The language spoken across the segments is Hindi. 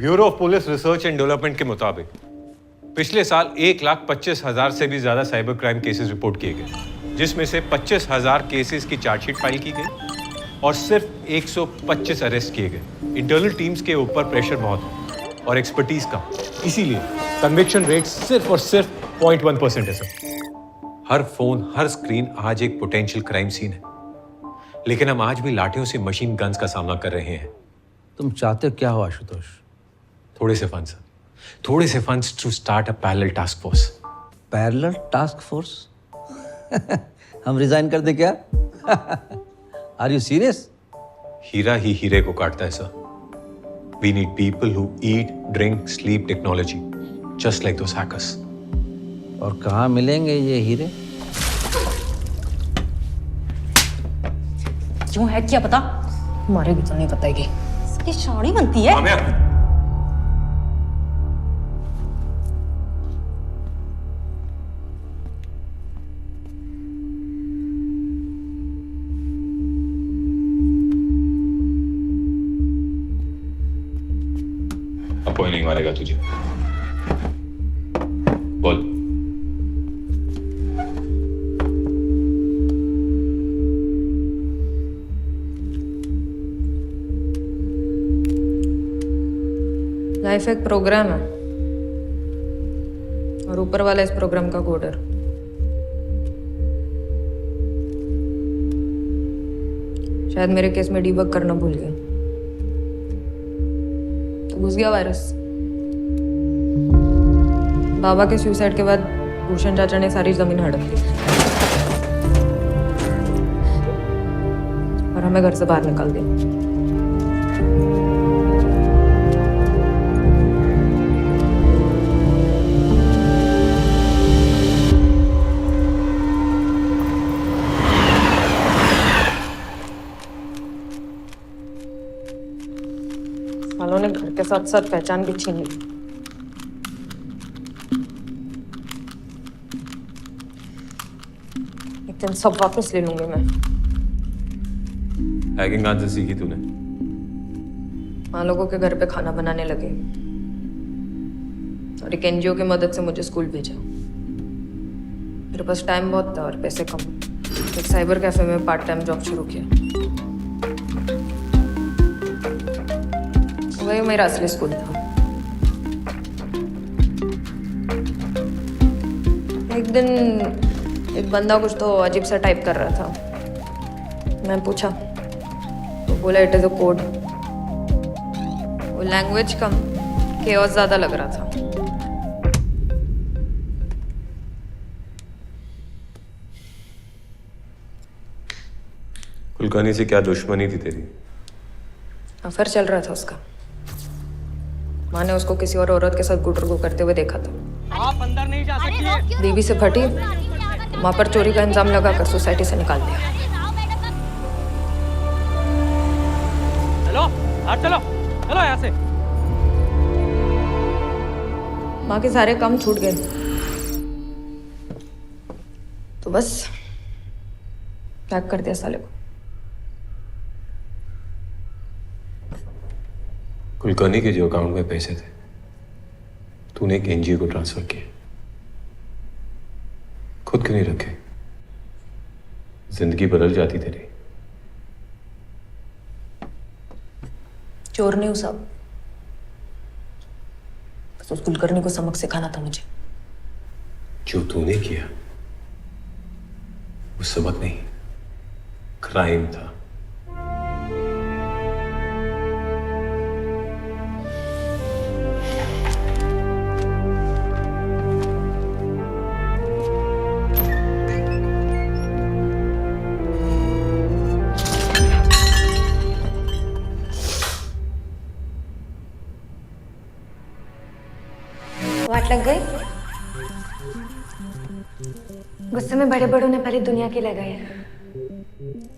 Bureau of police research and development के मुताबिक पिछले साल 1,25,000 से भी ज्यादा साइबर क्राइम केसेस रिपोर्ट किए गए, जिसमें से 25,000 केसेस की चार्जशीट फाइल की गई और सिर्फ 125 अरेस्ट किए गए। इंटरनल टीम्स के ऊपर प्रेशर बहुत है और एक्सपर्टीज का, इसीलिए कन्विक्शन रेट सिर्फ और सिर्फ 0.1% है सर। हर फोन, हर स्क्रीन आज एक पोटेंशियल क्राइम सीन है, लेकिन हम आज भी लाठियों से मशीन गन्स का सामना कर रहे हैं। तुम चाहते क्या हो आशुतोष? थोड़े से फंड्स, थोड़े से funds to start a parallel task force. Parallel task force? हम रिजाइन कर दे क्या? Are you serious? हीरा ही हीरे को काटता है sir. We need people who eat, drink, sleep technology, just like those hackers. और कहाँ मिलेंगे ये हीरे? क्यों है क्या पता? हमारे भी तो नहीं बताएगी। इसकी साड़ी बनती है। अब कोई नहीं मारेगा तुझे। बोल। लाइफ एक प्रोग्राम है और ऊपर वाला इस प्रोग्राम का कोडर। शायद मेरे केस में डीबग करना भूल गया तो घुस गया वायरस। बाबा के सुसाइड के बाद भूषण चाचा ने सारी जमीन हड़प ली और हमें घर से बाहर निकाल दिया। सालों ने घर के साथ साथ पहचान भी छीन ली। एक दिन सब वापस ले लूंगी मैं। हैकिंग कहाँ से सीखी तूने? वहां लोगों के घर पे खाना बनाने लगे और एक एनजीओ की मदद से मुझे स्कूल भेजा। मेरे पास टाइम बहुत था और पैसे कम। एक साइबर कैफे में पार्ट टाइम जॉब शुरू किया। वही मेरा असली स्कूल था। एक दिन एक बंदा कुछ तो अजीब सा टाइप कर रहा था। मैं पूछा तो बोला इट इज अ कोड। वो लैंग्वेज कम, केओस ज्यादा लग रहा था। कुलकर्णी से क्या दुश्मनी थी तेरी? अफेयर चल रहा था उसका। माँ ने उसको किसी और औरत के साथ गुटरगू करते हुए देखा था। आप अंदर नहीं जा सकती। बीवी से फटी, माँ पर चोरी का इंजाम लगाकर सोसाइटी से निकाल दिया। चलो बाहर चलो, चलो यहाँ से। माँ के सारे काम छूट गए तो बस पैक कर दिया साले को। कुलकर्णी के जो अकाउंट में पैसे थे तूने एक एनजीओ को ट्रांसफर किए, खुद क्यों नहीं रखे? जिंदगी बदल जाती तेरी। चोर नहीं हूं साहब, बस उस कुलकर्णी को सबक सिखाना था मुझे। जो तूने किया वो सबक नहीं, क्राइम था। वाट लग गई? गुस्से में बड़े बड़ों ने पहले दुनिया की लगाई है,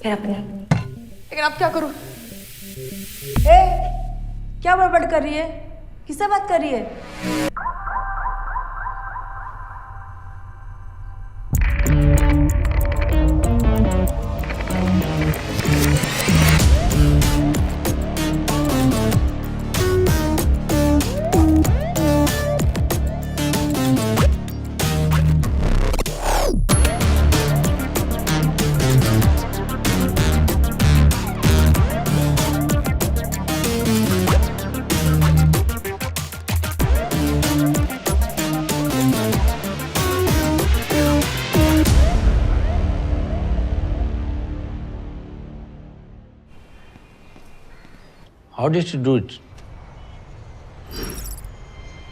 फिर अपनी। लेकिन अब क्या करूं? क्या बड़बड़ कर रही है? किससे बात कर रही है? How did you do it?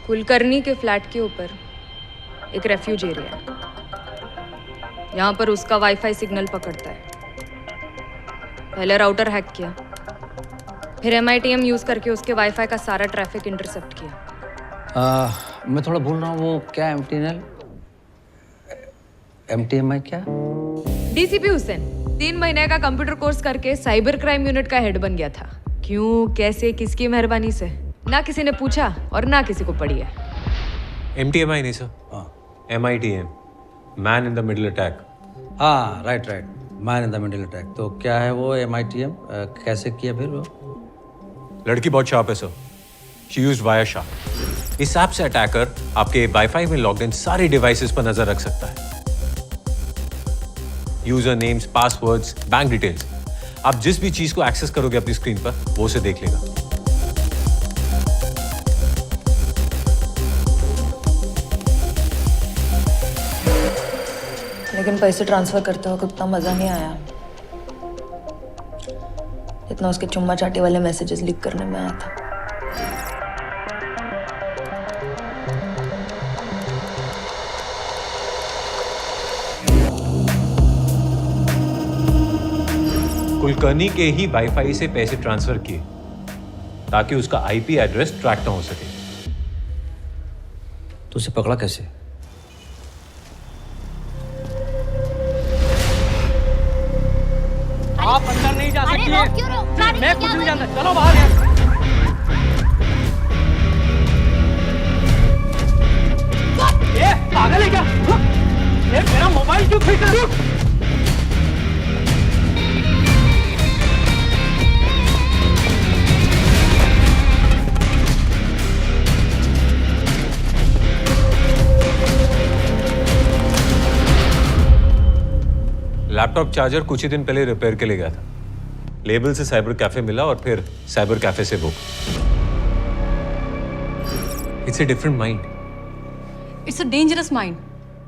Kulkarni के फ्लैट के ऊपर एक रेफ्यूज एरिया है। यहाँ पर उसका वाईफाई सिग्नल पकड़ता है। पहले राउटर हैक किया, फिर MITM यूज करके उसके वाईफाई का सारा ट्रैफिक इंटरसेप्ट किया। मैं थोड़ा भूल रहा हूँ, वो क्या MTMI क्या? DCP हुसैन 3 महीने का कंप्यूटर कोर्स करके साइबर क्राइम यूनिट का हेड बन गया था। क्यों, कैसे, किसकी मेहरबानी से? ना किसी ने पूछा और ना किसी को पड़ी है। MTMI नहीं sir, MITM, man in the middle attack. हाँ right, man in the middle attack. तो क्या है वो MITM? कैसे किया फिर वो? लड़की बहुत शार्प है सर। She used Wireshark. इस ऐप से अटैकर आपके वाईफाई में लॉग्ड इन सारे डिवाइसेस पर नजर रख सकता है। User names, passwords, bank details, आप जिस भी चीज को एक्सेस करोगे अपनी स्क्रीन पर वो उसे देख लेगा। लेकिन पैसे ट्रांसफर करते वक्त उतना मजा नहीं आया जितना उसके चुम्मा चाटी वाले मैसेजेस लीक करने में आया था। कुलकर्णी के ही वाईफाई से पैसे ट्रांसफर किए ताकि उसका IP एड्रेस ट्रैक ना हो सके। तो उसे पकड़ा कैसे? आप अंदर नहीं जा सकती रोक क्यों रहे हो? गाड़ी मैं में कुछ क्या नहीं करूं? जानता, चलो बाहर यार। ये पागल है क्या? ये मेरा मोबाइल क्यों खींच रहा है? लैपटॉप चार्जर कुछ ही दिन पहले रिपेयर के लिए गया था। लेबल से साइबर कैफे मिला और फिर साइबर कैफे से book. It's a different mind. It's a dangerous mind.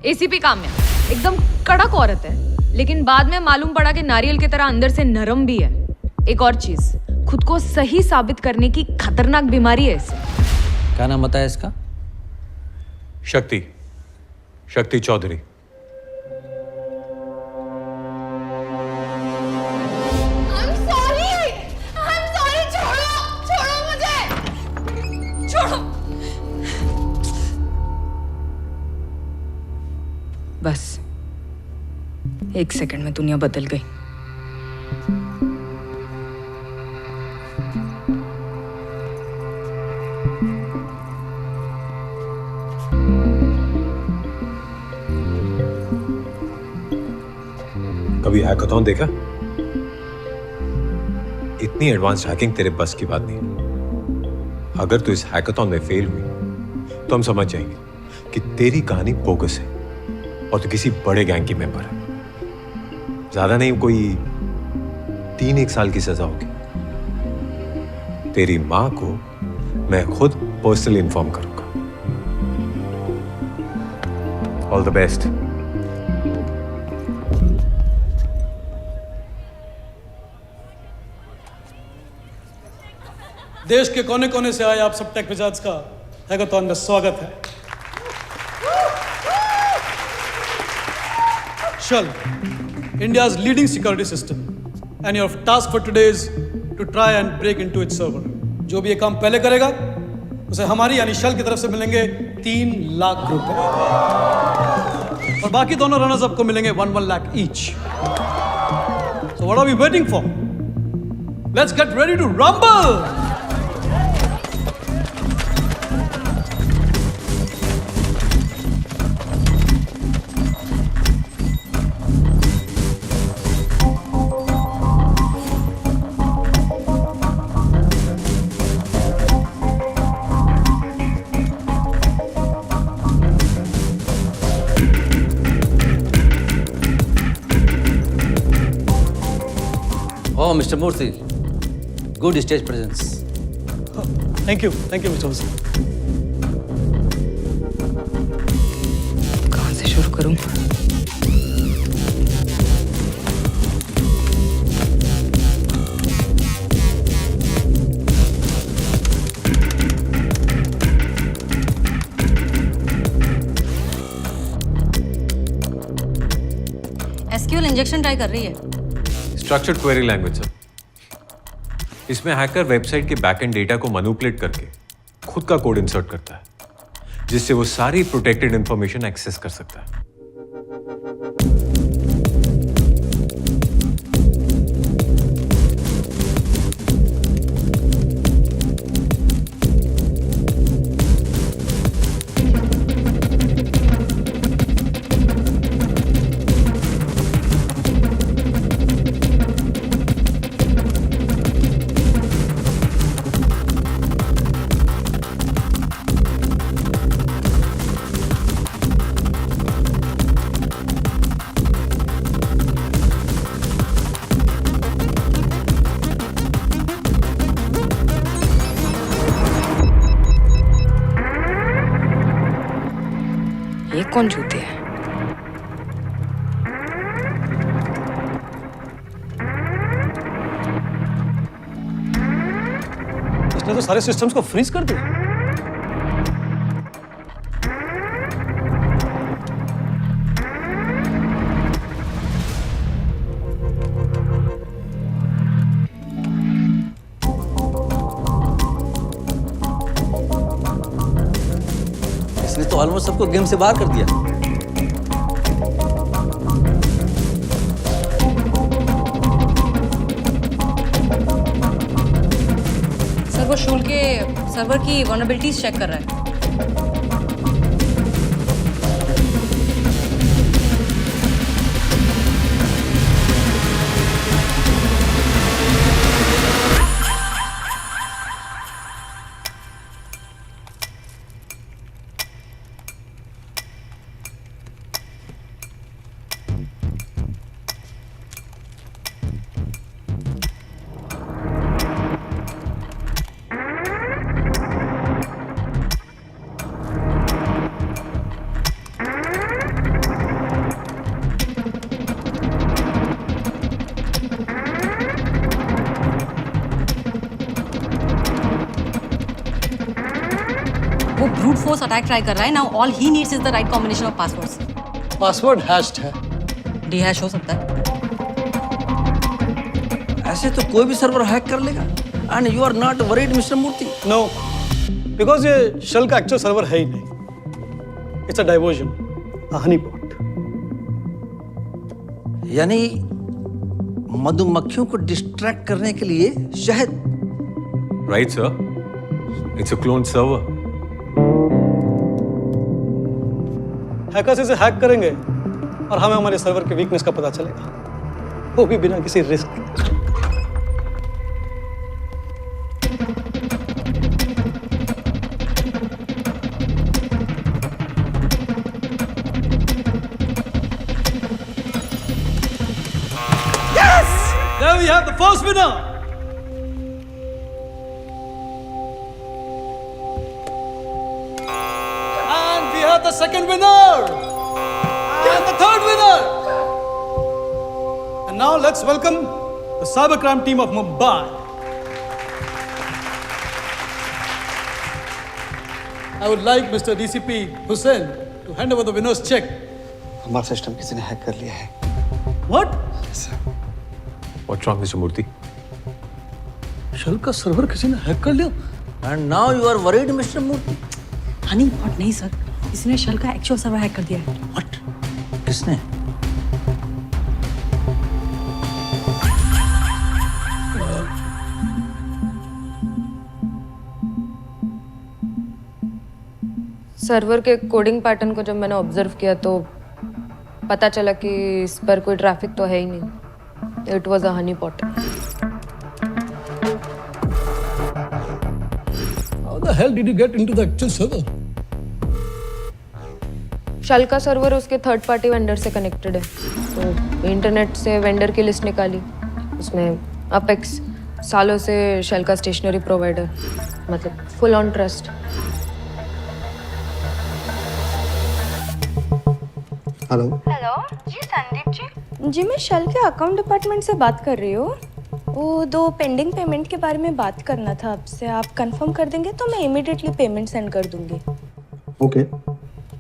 ACP Kamya एकदम कड़क औरत है, लेकिन बाद में मालूम पड़ा कि नारियल की तरह अंदर से नरम भी है। एक और चीज, खुद को सही साबित करने की खतरनाक बीमारी है इसे। क्या नाम बताया इसका? शक्ति चौधरी। बस 1 सेकंड में दुनिया बदल गई। कभी हैकाथॉन देखा? इतनी एडवांस्ड हैकिंग तेरे बस की बात नहीं। अगर तू इस हैकाथॉन में फेल हुई तो हम समझ जाएंगे कि तेरी कहानी बोगस है और तो किसी बड़े गैंग की मेंबर है। ज्यादा नहीं, कोई 3-1 साल की सजा होगी। तेरी मां को मैं खुद पर्सनली इन्फॉर्म करूंगा। All the best. देश के कोने कोने से आए आप सब टेक विजार्ड्स का हैकाथॉन में स्वागत है। Shell, India's leading security system, and your task for today is to try and break into its server. जो भी ये काम पहले करेगा उसे हमारी यानी Shell की तरफ से मिलेंगे 3 लाख रुपए और बाकी दोनों रनर्स अप को मिलेंगे 1 lakh each. So what are we waiting for? Let's get ready to rumble! Oh, Mr. Murthy, good stage presence. Thank you, Mr. Hussain. कहाँ से शुरू करूं? इंजेक्शन ट्राई कर रही है। Structured query language sir. इसमें हैकर वेबसाइट के बैकएंड डेटा को मैनिपुलेट करके खुद का कोड इंसर्ट करता है, जिससे वो सारी प्रोटेक्टेड इंफॉर्मेशन एक्सेस कर सकता है। ये कौन जूते हैं? इसने तो सारे सिस्टम्स को फ्रीज कर दिया। इसने तो ऑलमोस्ट सबको गेम से बाहर कर दिया। सर वो शूल के सर्वर की वल्नरेबिलिटीज चेक कर रहा है। वो ब्रूट फोर्स अटैक ट्राई कर रहा है। Now all he needs is the right combination of passwords. Password hatched है। डीहैश हो सकता है। ऐसे तो कोई भी सर्वर हैक कर लेगा। And you are not worried mister Murthy. No, because ये शेल का एक्चुअल सर्वर है ही नहीं। It's a diversion, a honey pot. यानी मधुमक्खियों को डिस्ट्रैक्ट करने के लिए शहद। Right sir, it's a clone server. Hackers इसे हैक करेंगे और हमें हमारे सर्वर के वीकनेस का पता चलेगा, वो भी बिना किसी रिस्क के। There we have the first winner. And we have the second winner. And the third winner. And now let's welcome the cybercrime team of Mumbai. I would like Mr. DCP Hussain to hand over the winner's check. हमारा सिस्टम किसी ने हैक कर लिया है। What? What's wrong, Mr. Murthy? Shell का सर्वर किसी ने हैक कर लिया। And now you are worried mister Murthy. Honey pot नहीं सर, इसने शेल का एक्चुअल सर्वर हैक कर दिया है। व्हाट? किसने? सर्वर के कोडिंग पैटर्न को जब मैंने ऑब्जर्व किया तो पता चला कि इस पर कोई ट्रैफिक तो है ही नहीं। It was a honey pot. How the hell did you get into the actual server? Shell का सर्वर उसके थर्ड पार्टी वेंडर से कनेक्टेड है, तो इंटरनेट से वेंडर की लिस्ट निकाली। उसमें अपेक्स सालों से शेल का स्टेशनरी प्रोवाइडर, मतलब full on trust. Hello hello जी संदीप जी। जी मैं शेल के अकाउंट डिपार्टमेंट से बात कर रही हूँ। वो 2 पेंडिंग पेमेंट के बारे में बात करना था आपसे। आप कंफर्म कर देंगे तो मैं इमीडिएटली पेमेंट सेंड कर दूंगी। ओके।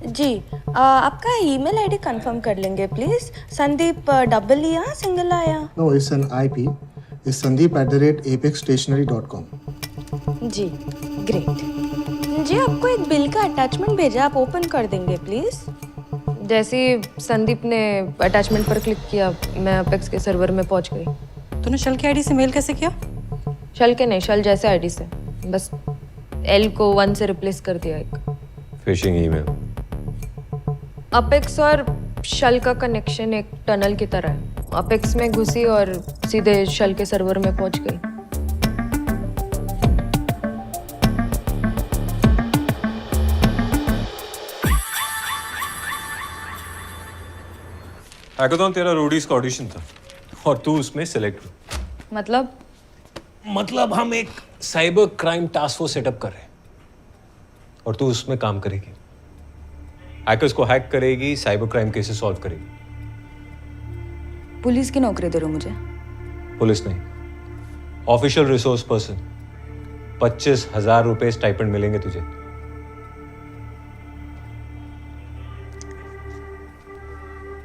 जी आपका ईमेल आईडी कंफर्म कर लेंगे प्लीज। संदीप डबल ई या सिंगल आया? No, it's an IP. It's sandeep@apexstationery.com. जी ग्रेट। जी आपको एक बिल का अटैचमेंट भेजा, आप ओपन कर देंगे प्लीज। जैसे ही संदीप ने अटैचमेंट पर क्लिक किया, मैं अपेक्स के सर्वर में पहुंच गई। तूने शल की आईडी से मेल कैसे किया? शल के नहीं, शल जैसे आईडी से, बस एल को 1 से रिप्लेस कर दिया एक। Phishing email. अपेक्स और शल का कनेक्शन एक टनल की तरह है। अपेक्स में घुसी और सीधे शल के सर्वर में पहुंच गई। हैकाथॉन तेरा रोडीज का ऑडिशन था और तू उसमें सेलेक्ट हुआ। मतलब हम एक cyber crime task force setup कर रहे हैं और तू उसमें काम करेगी। हैकर्स को हैक करेगी, साइबर क्राइम केसेस सॉल्व करेगी। पुलिस की नौकरी दे रहे हो मुझे? पुलिस नहीं, ऑफिशियल रिसोर्स पर्सन। 25,000 रुपए स्टाइपेंड मिलेंगे तुझे।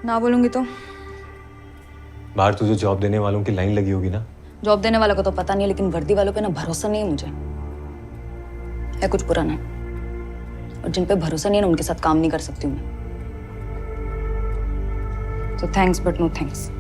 ना बोलूंगी तो? बाहर तुझे जॉब देने वालों की लाइन लगी होगी ना? जॉब देने वालों को तो पता नहीं है, लेकिन वर्दी वालों पे ना भरोसा नहीं है मुझे। है कुछ पुराना, और जिन पे भरोसा नहीं है ना उनके साथ काम नहीं कर सकती हूँ मैं। तो थैंक्स बट नो थैंक्स।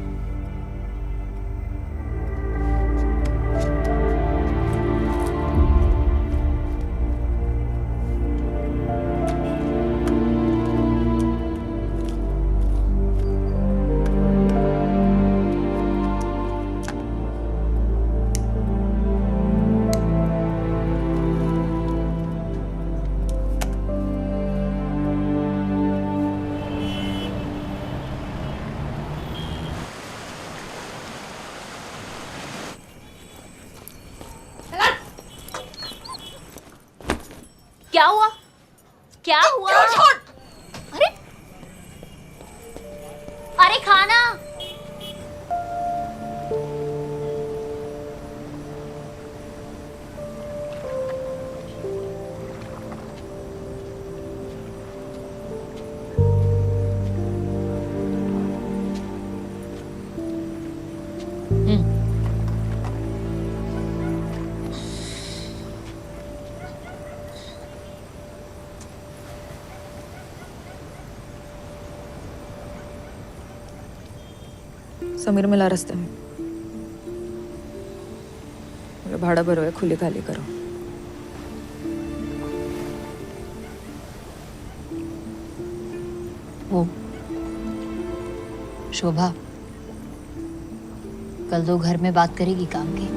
क्या हुआ? क्या हुआ? अरे अरे खाना। समीर मिला रास्ते में। मेरा भाड़ा भरो है, खुली खाली करो। वो शोभा कल तो घर में बात करेगी काम की।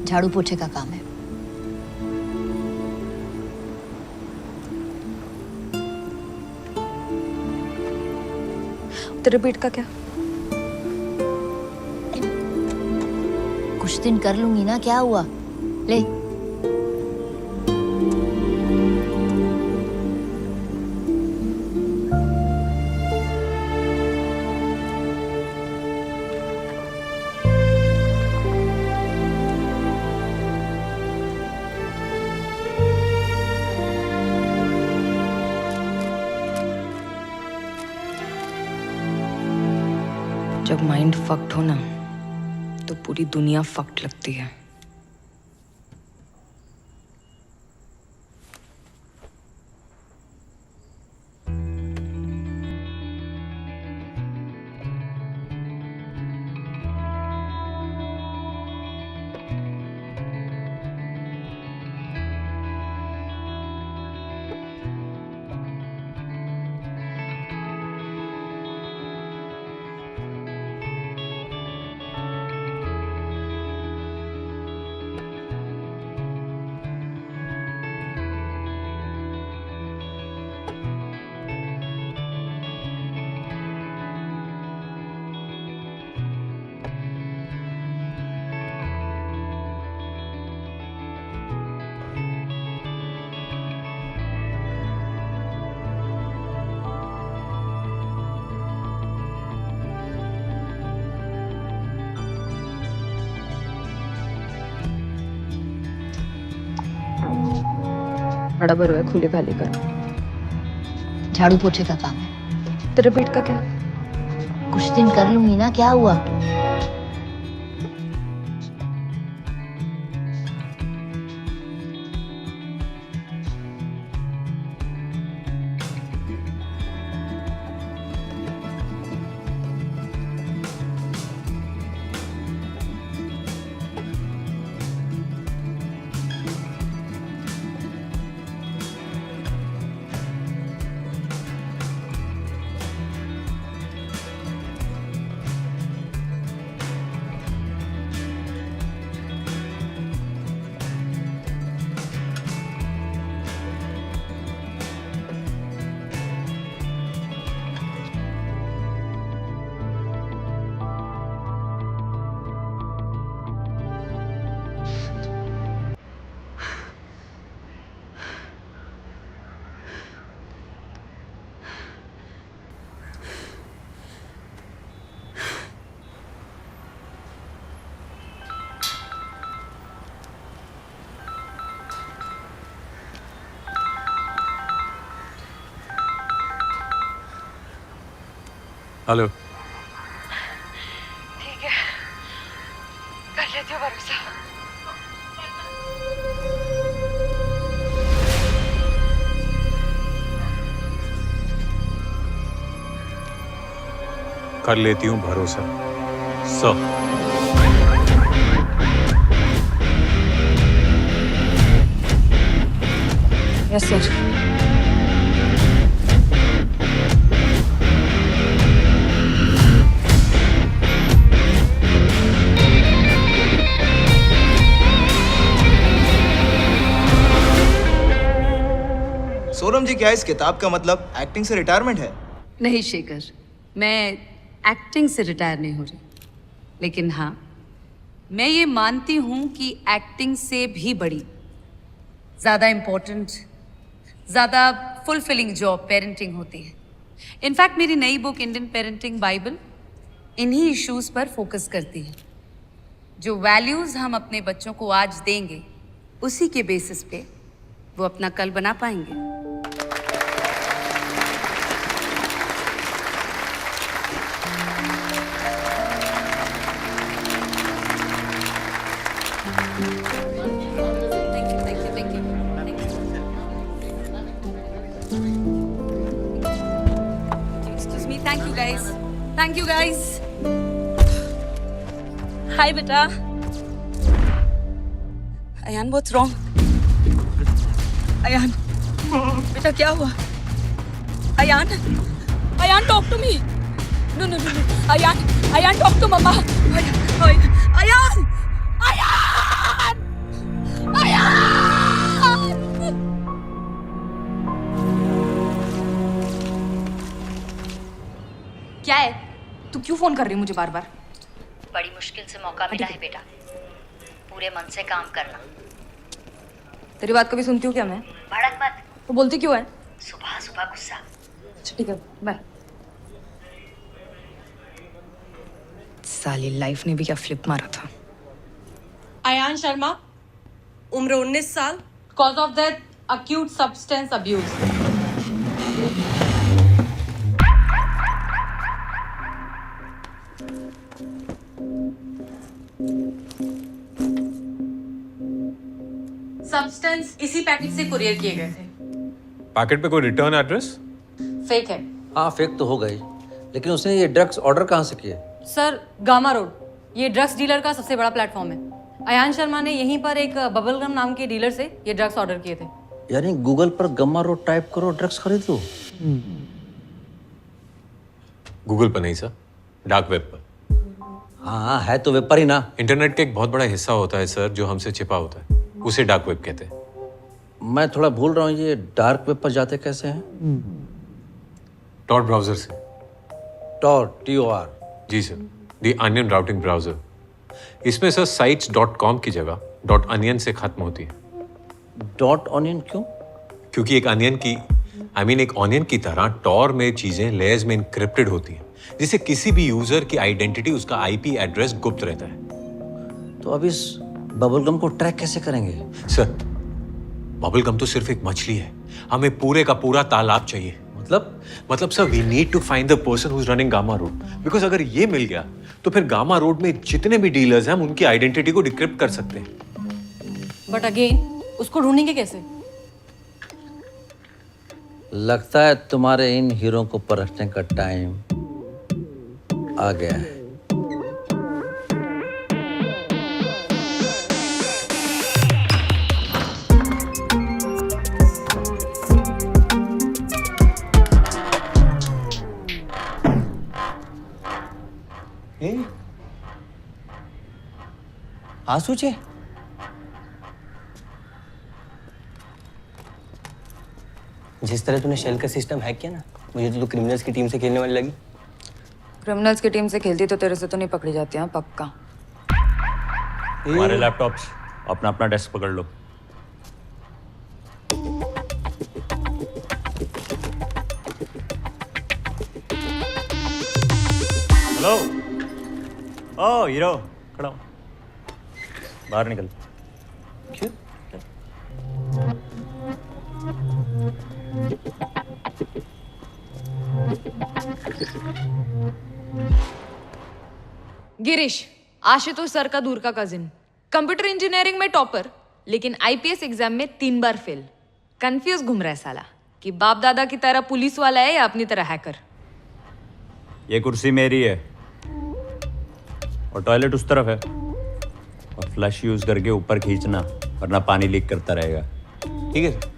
झाड़ू पोछे का काम है। तेरे पेट का क्या? कुछ दिन कर लूंगी ना, क्या हुआ? ले जब माइंड फक्ड हो ना तो पूरी दुनिया फक्ड लगती है। बड़ा भरो है, खुले खाली कर। झाड़ू पोछे का काम है। तेरे पेट का क्या? कुछ दिन कर लूंगी ना, क्या हुआ? हेलो। ठीक है, कर लेती हूँ भरोसा। कर लेती हूँ भरोसा। Yes sir. सोनम जी, क्या इस किताब का मतलब एक्टिंग से रिटायरमेंट है? नहीं शेखर, मैं एक्टिंग से रिटायर नहीं हो रही, लेकिन हाँ, मैं ये मानती हूँ कि एक्टिंग से भी बड़ी, ज़्यादा इम्पोर्टेंट, ज़्यादा फुलफिलिंग जॉब पेरेंटिंग होती है। इनफैक्ट मेरी नई बुक इंडियन पेरेंटिंग बाइबल इन्हीं इश्यूज़ पर फोकस करती है। जो वैल्यूज़ हम अपने बच्चों को आज देंगे, उसी के बेसिस पे वो अपना कल बना पाएंगे। Thank you guys. Hi बेटा. Ayan, what's wrong? अयान, बेटा क्या हुआ? Ayan, Ayan talk to me. No. Ayan talk to mama. Ayan. क्या है? तू क्यों फोन कर रही है मुझे बार बार? बड़ी मुश्किल से मौका मिला है बेटा, पूरे मन से काम करना। तेरी बात कभी सुनती हूँ क्या मैं? भड़क मत। तो बोलती क्यों है? सुबह सुबह गुस्सा। अच्छा ठीक है, बाय। साली लाइफ ने भी क्या फ्लिप मारा था। अयान शर्मा, उम्र 19 साल, cause of death acute substance abuse. Substance इसी पैकेट से कुरियर किए गए थे। पैकेट पे कोई रिटर्न एड्रेस? फेक है। हाँ फेक तो हो गई, लेकिन उसने ये ड्रग्स ऑर्डर कहाँ से किए? सर, गामा रोड, ये ड्रग्स डीलर का सबसे बड़ा प्लेटफॉर्म है। अयान शर्मा ने यहीं पर एक बबलगम नाम के डीलर से ये ड्रग्स ऑर्डर किए थे। यानी गूगल पर गम्मा रोड टाइप करो, ड्रग्स खरीद लो। गूगल पर नहीं सर, डार्क वेब पर। हाँ है तो वेब पर ही ना। इंटरनेट का एक बहुत बड़ा हिस्सा होता है सर जो हमसे छिपा होता है, उसे डार्क वेब कहते हैं। मैं थोड़ा भूल रहा हूँ, ये डार्क वेब पर जाते कैसे हैं? टॉर ब्राउजर से। Tor, TOR? जी sir, the onion routing browser. इसमें सर साइट्स .com की जगह .onion से खत्म होती है। .onion क्यों? क्योंकि एक अनियन की एक ऑनियन की तरह टॉर में चीजें लेयर्स में इनक्रिप्टेड होती हैं, जिससे किसी भी यूजर की आइडेंटिटी, उसका IP एड्रेस गुप्त रहता है। तो अब इस बबलगम को ट्रैक कैसे करेंगे? सर, बबल गम तो सिर्फ एक मछली है, हमें पूरे का पूरा तालाब चाहिए। मतलब sir we need to find the person who is running Gamma Road, because अगर ये मिल गया तो फिर गामा रोड में जितने भी डीलर्स हैं हम उनकी आइडेंटिटी को डिक्रिप्ट कर सकते हैं। बट अगेन उसको ढूंढेंगे कैसे? लगता है तुम्हारे इन हीरो को परखने का टाइम आ गया है। आंसू चे जिस तरह तूने शेल का सिस्टम हैक किया ना, मुझे तो तू क्रिमिनल्स की टीम से खेलने वाली लगी। क्रिमिनल्स की टीम से खेलती तो तेरे से तो नहीं पकड़ी जाती हैं, पक्का। हमारे लैपटॉप्स अपना अपना डेस्क पकड़ लो। हेलो, ओ हीरो, खड़ा हो, बाहर निकल। क्यों? गिरीश, आशुतोष सर का दूर का कजिन, कंप्यूटर इंजीनियरिंग में टॉपर, लेकिन आईपीएस एग्जाम में 3 बार फेल। कंफ्यूज घूम रहा है साला कि बाप दादा की तरह पुलिस वाला है या अपनी तरह हैकर। ये कुर्सी मेरी है और टॉयलेट उस तरफ है, और फ्लश यूज करके ऊपर खींचना वरना पानी लीक करता रहेगा, ठीक है?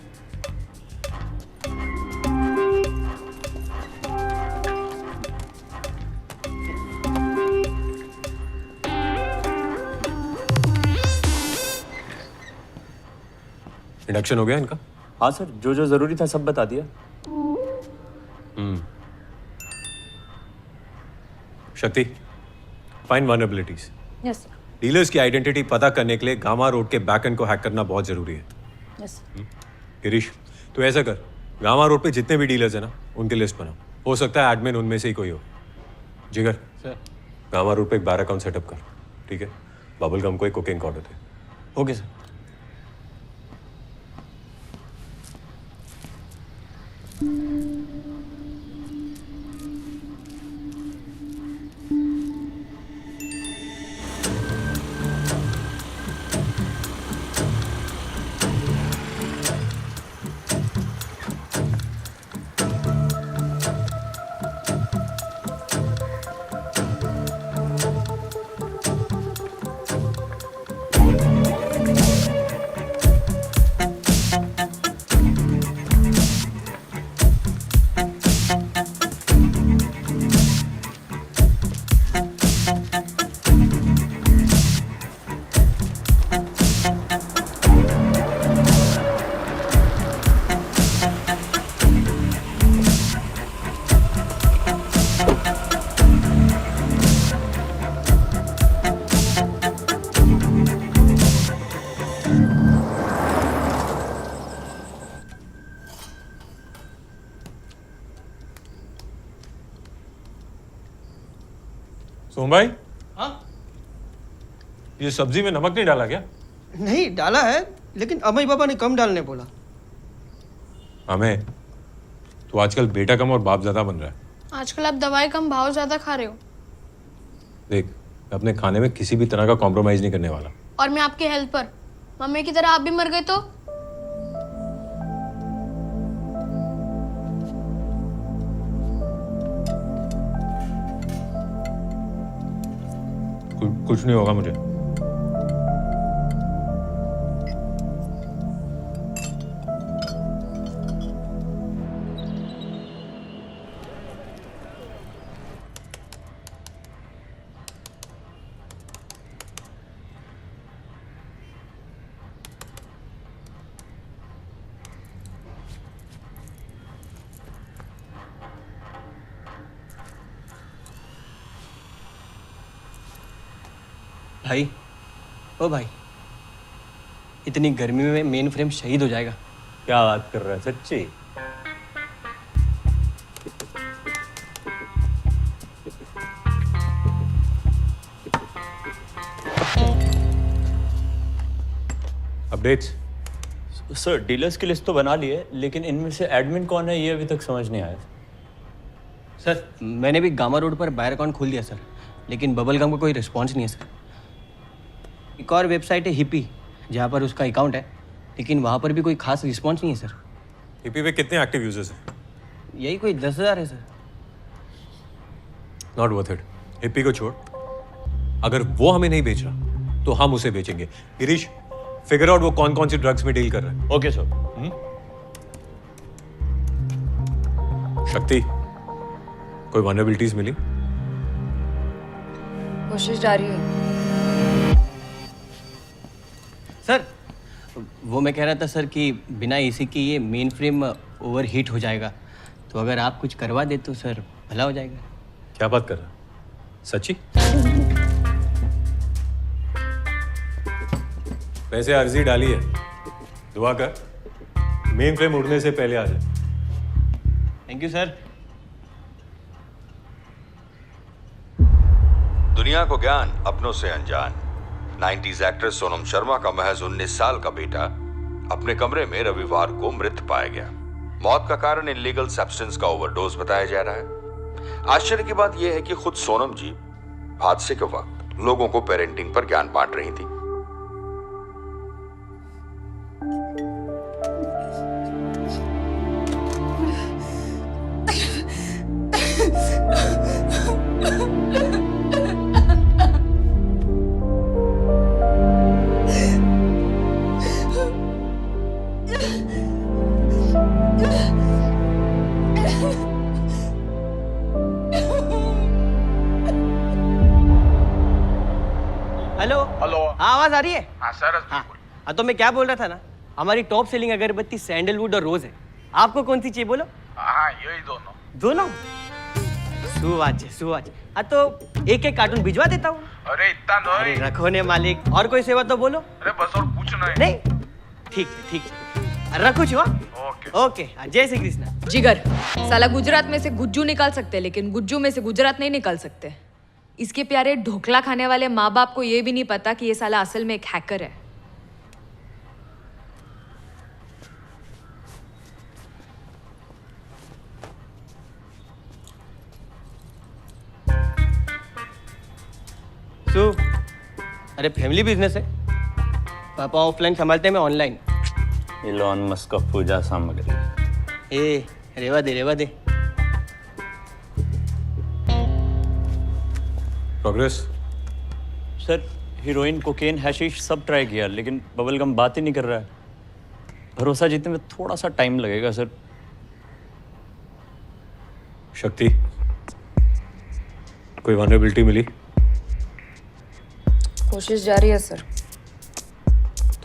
इंडक्शन हो गया इनका? हाँ सर, जो जो जरूरी था सब बता दिया। शक्ति, find vulnerabilities. Yes sir. Dealers की आइडेंटिटी पता करने के लिए गामा रोड के बैकएंड को हैक करना बहुत जरूरी है। यस। गिरीश, तो ऐसा कर, गामा रोड पे जितने भी डीलर्स हैं ना, उनकी लिस्ट बना। हो सकता है एडमिन उनमें से ही कोई हो। जिगर सर, गामा रोड पे एक बार अकाउंट सेटअप कर, ठीक है? बबल गम को एक कोकेन ऑर्डर दे। Okay sir. सोम भाई, हाँ? ये सब्जी में नमक नहीं डाला क्या? नहीं डाला है, लेकिन अमई बाबा ने कम डालने बोला। हमें तो आजकल बेटा कम और बाप ज्यादा बन रहा है। आजकल आप दवाई कम भाव ज्यादा खा रहे हो। देख, मैं अपने खाने में किसी भी तरह का कॉम्प्रोमाइज नहीं करने वाला। और मैं आपके हेल्थ पर, मम्मी की तरह आप भी मर गए तो? कुछ नहीं होगा मुझे। भाई, ओ भाई, इतनी गर्मी में मेन फ्रेम शहीद हो जाएगा। क्या बात कर रहा है, सच्ची? अपडेट्स? सर डीलर्स की लिस्ट तो बना ली है, लेकिन इनमें से एडमिन कौन है ये अभी तक समझ नहीं आया। सर मैंने भी गामा रोड पर बायर अकाउंट खोल दिया सर, लेकिन बबल गम का कोई रिस्पॉन्स नहीं है सर। एक और वेबसाइट है हिपी, जहाँ पर उसका अकाउंट है, लेकिन वहाँ पर भी कोई खास रिस्पॉन्स नहीं है सर। हिपी पे कितने एक्टिव यूजर्स हैं? यही कोई 10,000 है sir. Not worth it. Hippie को छोड़, अगर वो हमें नहीं बेच रहा तो हम उसे बेचेंगे। गिरीश, फिगर आउट वो कौन कौन सी ड्रग्स में डील कर रहा है। Okay sir. शक्ति, कोई वनरेबिलिटीज मिली? कोशिश जारी है। सर वो मैं कह रहा था सर कि बिना एसी की ये मेन फ्रेम ओवर हीट हो जाएगा, तो अगर आप कुछ करवा दे तो सर भला हो जाएगा। क्या बात कर रहा? सच्ची? वैसे अर्जी डाली है, दुआ कर मेन फ्रेम उड़ने से पहले आ जाए। Thank you sir. दुनिया को ज्ञान अपनों से अनजान 90s एक्ट्रेस सोनम शर्मा का महज 19 साल का बेटा अपने कमरे में रविवार को मृत पाया गया। मौत का कारण इलीगल सब्सटेंस का ओवरडोज बताया जा रहा है। आश्चर्य की बात यह है कि खुद सोनम जी हादसे के वक्त लोगों को पेरेंटिंग पर ज्ञान बांट रही थी। Hello hello. हाँ आवाज आ रही है? हाँ सर। हाँ तो मैं क्या बोल रहा था ना, हमारी टॉप सेलिंग अगरबत्ती सैंडलवुड और रोज है। आपको कौन सी चाहिए बोलो? हाँ यही दोनों। दोनों? सुवाच। हाँ तो एक एक कार्टून भिजवा देता हूँ। अरे इतना अरे रखो ने मालिक, और कोई सेवा तो बोलो। अरे बस और पूछना है। नहीं ठीक है रखो छो। ओके जय श्री कृष्ण। जिगर, साला गुजरात में से गुज्जू निकाल सकते लेकिन गुज्जू में से गुजरात नहीं निकाल सकते। इसके प्यारे ढोकला खाने वाले माँ बाप को ये भी नहीं पता कि ये साला असल में एक हैकर है। अरे फैमिली बिजनेस है, पापा ऑफलाइन संभालते हैं, मैं ऑनलाइन। इलॉन मस्क का पूजा सामग्री। ए रेवा दे। प्रोग्रेस? सर हीरोइन, कोकेन, हैशिश सब ट्राई किया, लेकिन बबलगम बात ही नहीं कर रहा है। भरोसा जीतने में थोड़ा सा टाइम लगेगा सर। शक्ति, कोई वनरेबिलिटी मिली? कोशिश जारी है सर।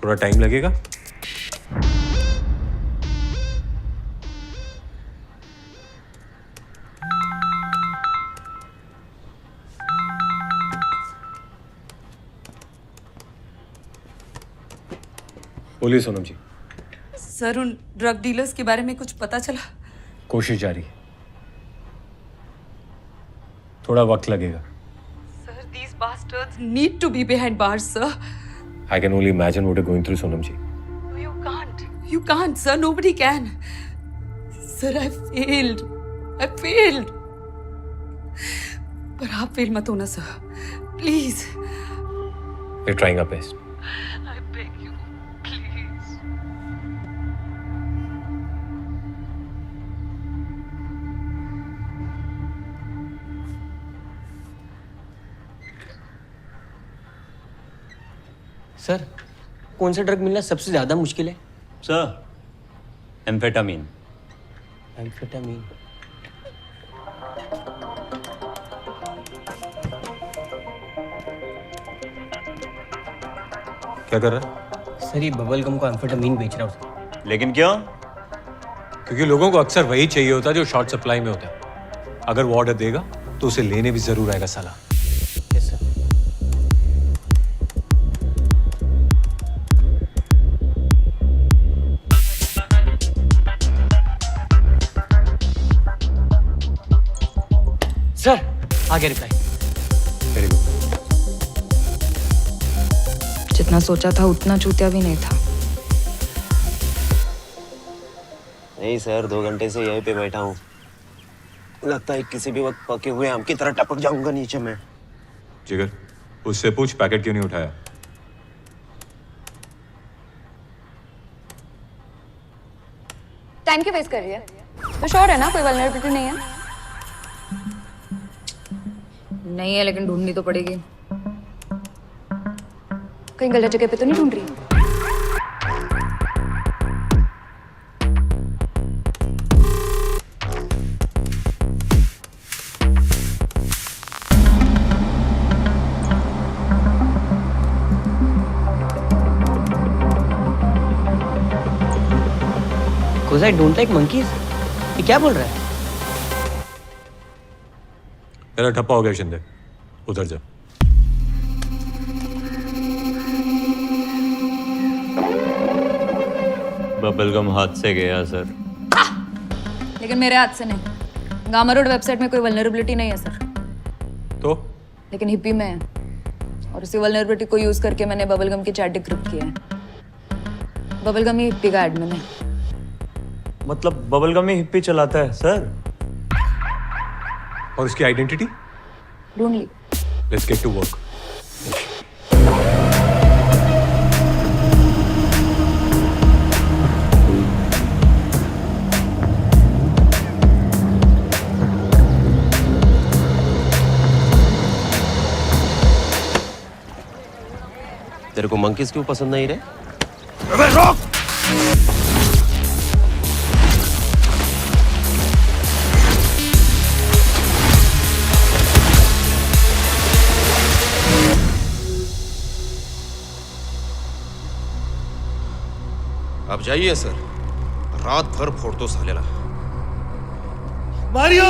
थोड़ा टाइम लगेगा। बोलिए सोनम जी। सर उन ड्रग डीलर्स के बारे में कुछ पता चला? कोशिश जारी है, थोड़ा वक्त लगेगा। Sir, these bastards need to be behind bars, sir. I can only imagine what you're going through, Sonam ji. No, you can't. You can't, sir. Nobody can. Sir, I failed. पर आप फेल मत होना sir, please. We're trying our best. I beg you, please. Sir कौन सा ड्रग मिलना सबसे ज्यादा मुश्किल है? Sir amphetamine. एम्फेटामीन। क्या कर रहा है? सर ये बबल गम को एम्फेटामीन बेच रहा हूँ। लेकिन क्यों? क्योंकि लोगों को अक्सर वही चाहिए होता है जो शॉर्ट सप्लाई में होता है। अगर वो ऑर्डर देगा तो उसे लेने भी जरूर आएगा साला। Yes sir. सर आ गया रिप्लाई। Very good. जितना सोचा था उतना चूतिया भी नहीं था। नहीं सर, 2 घंटे से यहीं पे बैठा हूँ। लगता है किसी भी वक्त पके हुए आम की तरह टपक जाऊंगा नीचे में। जिगर, उससे पूछ पैकेट क्यों नहीं उठाया। टाइम क्यों वेस्ट कर रही है? तो श्योर है ना कोई वल्नरेबिलिटी नहीं है? नहीं है, लेकिन ढूंढनी तो पड़ेगी। कहीं गलत जगह पे तो नहीं ढूंढ रही? Because I don't like monkeys. ये क्या बोल रहा है? तेरा ठप्पा हो गया शिंदे, उधर जा। बबलगम हाथ से गया सर। लेकिन मेरे हाथ से नहीं। गामा रोड वेबसाइट में कोई वल्नरेबिलिटी नहीं है सर। तो लेकिन हिप्पी में है, और उसी वल्नरेबिलिटी को यूज करके मैंने बबलगम की चैट डिक्रिप्ट किया है। बबलगम ही हिप्पी का एडमिन है। मतलब बबलगम ही हिप्पी चलाता है सर? और उसकी आइडेंटिटी ढूंढ ली। Let's get to work. तेरे को मंकीज क्यों पसंद नहीं रहे? अबे रोक! अब जाइए सर, रात भर फोड़ दो सालेला। मारियो!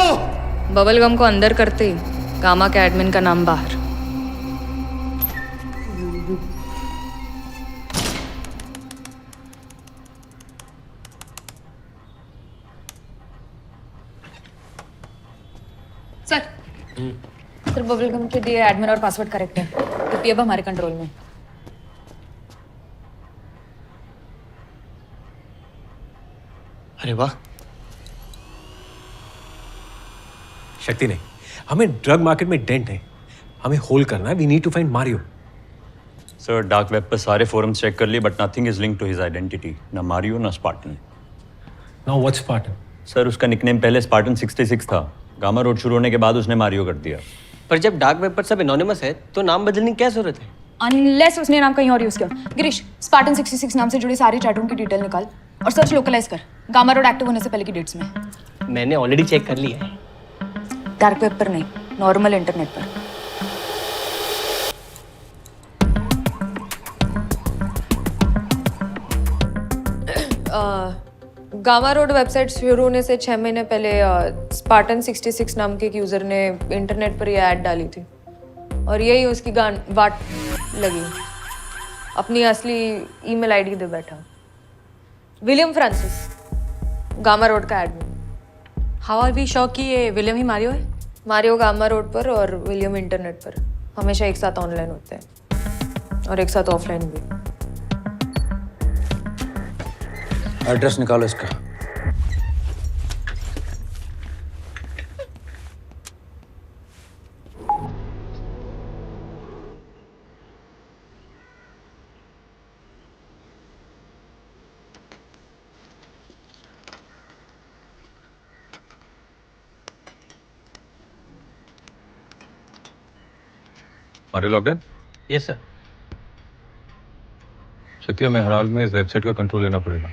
बबलगम को अंदर करते ही गामा के एडमिन का नाम बाहर। सर बबलगम के दिए एडमिन और पासवर्ड करेक्ट है, हिप्पी अब हमारे कंट्रोल में। अरे वाह। शक्ति नहीं, हमें ड्रग मार्केट में डेंट है, हमें होल्ड करना है। We need to find Mario. Sir dark web पर सारे फोरम्स चेक कर लिए but nothing is linked to his identity. ना मारियो ना Spartan. Now what's Spartan? Sir उसका निकनेम पहले स्पार्टन 66 था। गामा रोड शुरू होने के बाद उसने मारियो कर दिया। पर जब डार्क वेब पर सब एनोनिमस है तो नाम बदलने की क्या जरूरत है? अनलेस उसने नाम कहीं और यूज किया। गिरीश, स्पार्टन 66 नाम से जुड़ी सारी चैटरूम की डिटेल निकाल और सर्च लोकलाइज कर गामा रोड एक्टिव होने से पहले की डेट्स में। मैंने ऑलरेडी चेक कर लिया है। डार्क वेब पर नहीं, नॉर्मल इंटरनेट पर। गामा रोड वेबसाइट शुरू होने से 6 महीने पहले स्पार्टन 66 नाम के एक यूजर ने इंटरनेट पर ये ऐड डाली थी, और यही उसकी वाट लगी। अपनी असली ईमेल आईडी दे बैठा। विलियम फ्रांसिस, गामा रोड का admin. How are we sure कि ये विलियम ही मारियो है? मारियो गामा रोड पर और विलियम इंटरनेट पर हमेशा एक साथ ऑनलाइन होते हैं और एक साथ ऑफलाइन भी। एड्रेस निकालो इसका। Mario lockdown? Yes sir. शक्ति, हमें हर हाल में इस वेबसाइट का कंट्रोल लेना पड़ेगा।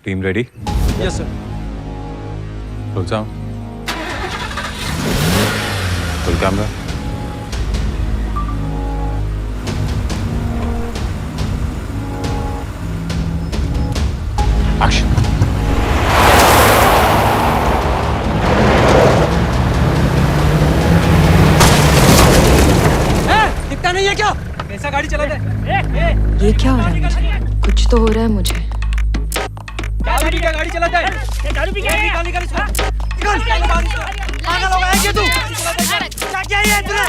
Team ready? Yes sir. Role sound, roll camera. Action. दिखता नहीं है क्या? कैसा गाड़ी चलाते हैं? ये क्या हो रहा है मुझे? कुछ तो हो रहा है मुझे। क्या गाड़ी चलाता है? दारू पी के निकाल इसको। निकाल पागल हो गया क्या तू? क्या किया ये तूने?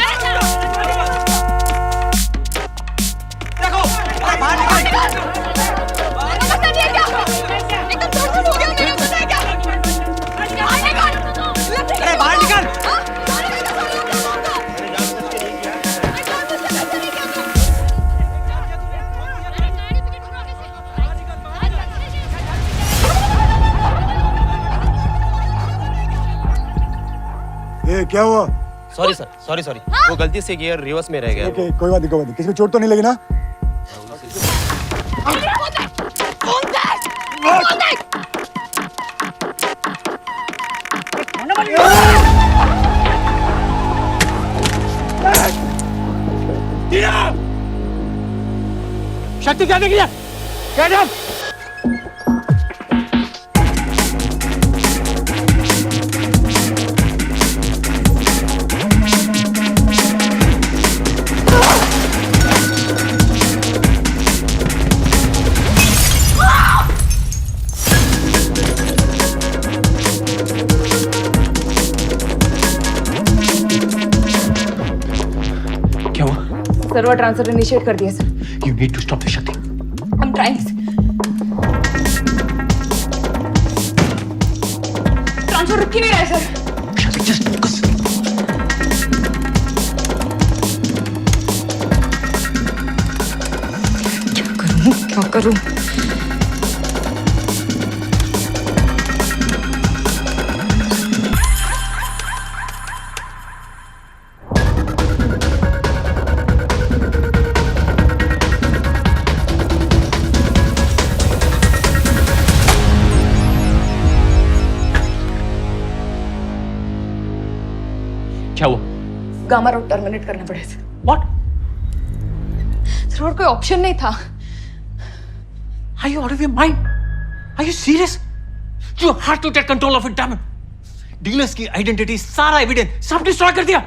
देखो ये क्या हुआ? सॉरी सर, सॉरी वो गलती से गियर रिवर्स में रह गया। ओके, कोई बात नहीं। किसी में चोट तो नहीं लगी ना? शक्ति क्या देख लिया? Get up! क्या हुआ? सर्वर ट्रांसफर इनिशिएट कर दिया sir. You need to stop the Shakti. I'm trying. Transfer रुक ही नहीं रहा है सर। Shakti, just focus. क्या करूं? क्या हुआ? गामा रोड टर्मिनेट करना पड़े सर। What? सर और कोई ऑप्शन नहीं था। Are you out of your mind? Are you serious? You have to take control of it, damn it. Dealers की आइडेंटिटी, सारा एविडेंस सब डिस्ट्रॉय कर दिया।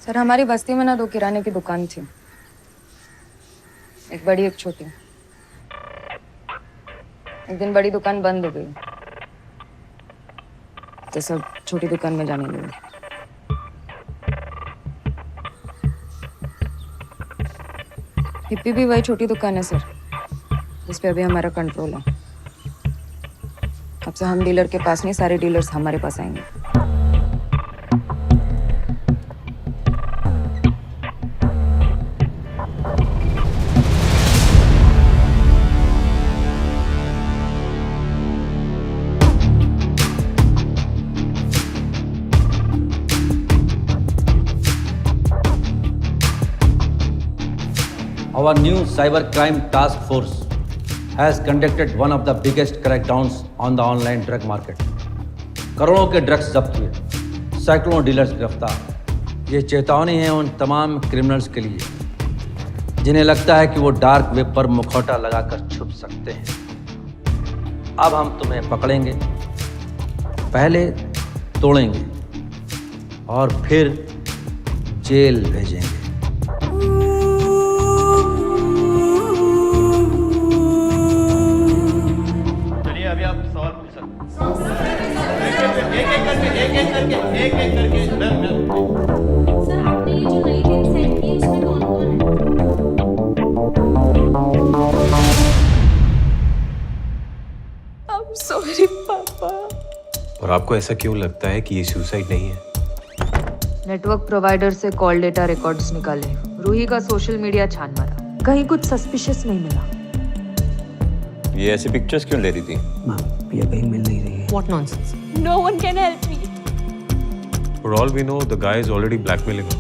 सर हमारी बस्ती में ना 2 किराने की दुकान थी, एक बड़ी एक छोटी। एक दिन बड़ी दुकान बंद हो गई तो सब छोटी दुकान में जाने लगे। हिप्पी भी वही छोटी दुकान है सर, जिस पे अभी हमारा कंट्रोल है। अब से हम डीलर के पास नहीं, सारे डीलर्स हमारे पास आएंगे। Our new cyber crime task force has conducted one of the biggest crackdowns on the online drug market. करोड़ों के ड्रग्स जब्त हुए, सैकड़ों डीलर्स गिरफ्तार। ये चेतावनी है उन तमाम क्रिमिनल्स के लिए जिन्हें लगता है कि वो डार्क वेब पर मुखौटा लगाकर छुप सकते हैं। अब हम तुम्हें पकड़ेंगे, पहले तोड़ेंगे और फिर जेल भेजेंगे। सॉरी पापा। और आपको ऐसा क्यों लगता है कि ये सुसाइड नहीं है? नेटवर्क प्रोवाइडर से कॉल डेटा रिकॉर्ड्स निकाले, रूही का सोशल मीडिया छान मारा, कहीं कुछ सस्पिशियस नहीं मिला। ये ऐसी पिक्चर्स क्यों ले रही थी? ये कहीं मिल नहीं रही है। What nonsense? No one can help me. For all we know, the guy is already blackmailing her.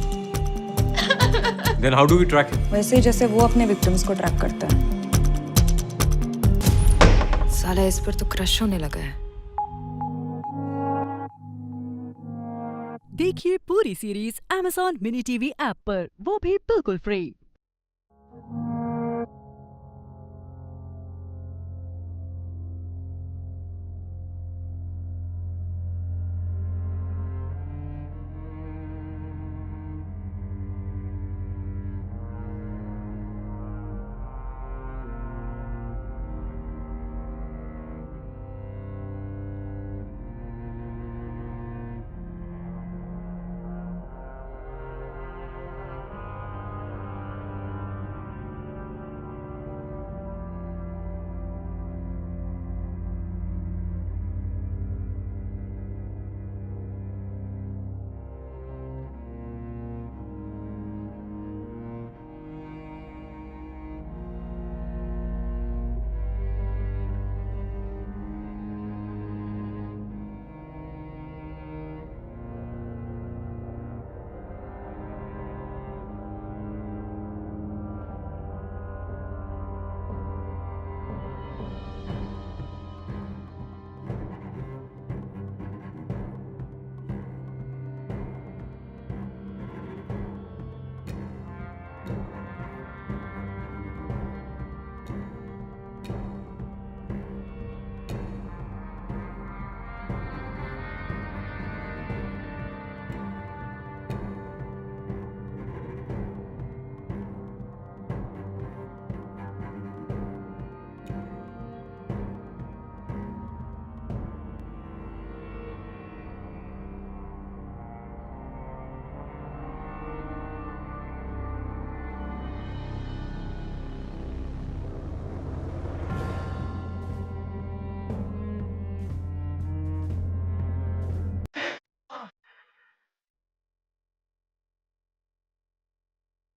Then how do we track him? वैसे ही जैसे वो अपने विक्टिम्स को ट्रैक करता है। साला इस पर तो क्रश होने लगा है। देखिए पूरी series Amazon mini TV app पर, वो भी बिल्कुल फ्री।